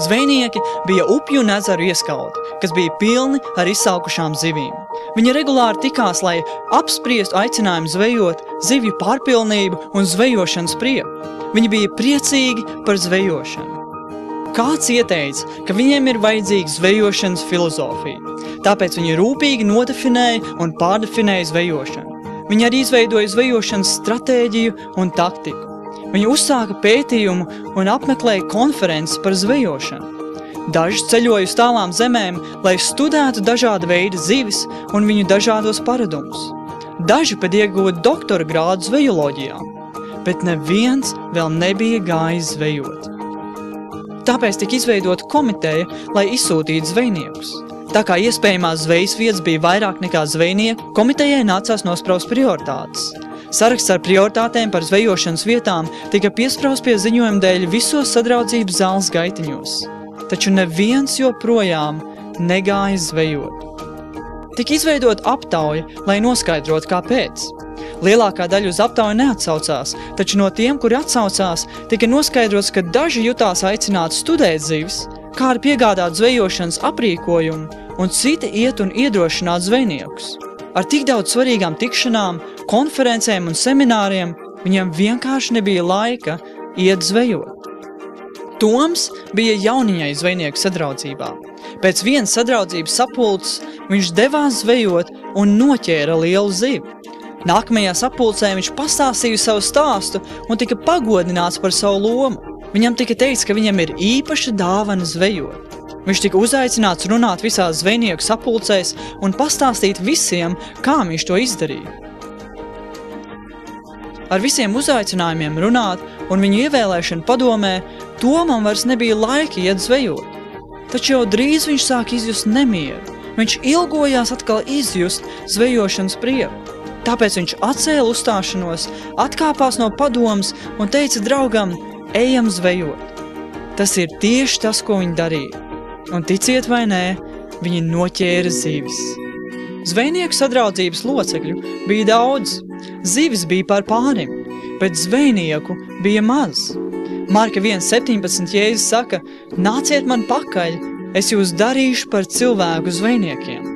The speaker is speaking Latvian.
Zvejnieki bija upju un ezeru ieskauti, kas bija pilni ar izsalkušām zivīm. Viņi regulāri tikās, lai apspriestu aicinājumu zvejot, zivju pārpilnību un zvejošanas prieku. Viņi bija priecīgi par zvejošanu. Kāds ieteica, ka viņiem ir vajadzīga zvejošanas filozofija, tāpēc viņi rūpīgi nodefinēja un pārdefinēja zvejošanu. Viņi arī izveidoja zvejošanas stratēģiju un taktiku. Viņi uzsāka pētījumu un apmeklēja konferences par zvejošanu. Daži ceļoja uz tālām zemēm, lai studētu dažāda veida zivis un viņu dažādos paradumus. Daži pat ieguva doktora grādu zvejoloģijā, bet neviens vēl nebija gājis zvejot. Tāpēc tika izveidota komiteja, lai izsūtītu zvejniekus. Tā kā iespējamās zvejas vietas bija vairāk nekā zvejnieku, komitejai nācās nospraust prioritātes. Saraksts ar prioritātēm par zvejošanas vietām tika piespraust pie ziņojuma dēļ visos sadraudzības zāles gaitiņos. Taču neviens joprojām negāja zvejot. Tika izveidota aptauja, lai noskaidrotu, kāpēc. Lielākā daļa uz aptauju neatsaucās, taču no tiem, kuri atsaucās, tika noskaidrots, ka daži jutās aicināti studēt zivis, kā arī piegādāt zvejošanas aprīkojumu, un citi iet un iedrošināt zvejniekus. Ar tik daudz svarīgām tikšanām, konferencēm un semināriem viņam vienkārši nebija laika iet zvejot. Toms bija jauniņais zvejnieku sadraudzībā. Pēc vienas sadraudzības sapulces viņš devās zvejot un noķēra lielu zivi. Nākamajā sapulcē viņš pastāstīja savu stāstu un tika pagodināts par savu lomu. Viņam tika teikts, ka viņam ir īpaša dāvana zvejot. Viņš tika uzaicināts runāt visās zvejnieku sapulcēs un pastāstīt visiem, kā viņš to izdarīja. Ar visiem uzaicinājumiem runāt un viņu ievēlēšanu padomē, Tomam vairs nebija laika iet zvejot. Taču jau drīz viņš sāk izjust nemieru. Viņš ilgojās atkal izjust zvejošanas prieku. Tāpēc viņš atcēla uzstāšanos, atkāpās no padomas un teica draugam, ejam zvejot. Tas ir tieši tas, ko viņi darīja. Un ticiet vai nē, viņi noķēra zivis. Zvejnieku sadraudzības locekļu bija daudz. Zivis bija par pārim, bet zvejnieku bija maz. Marka 1.17 Jēzus saka, nāciet man pakaļ, es jūs darīšu par cilvēku zvejniekiem.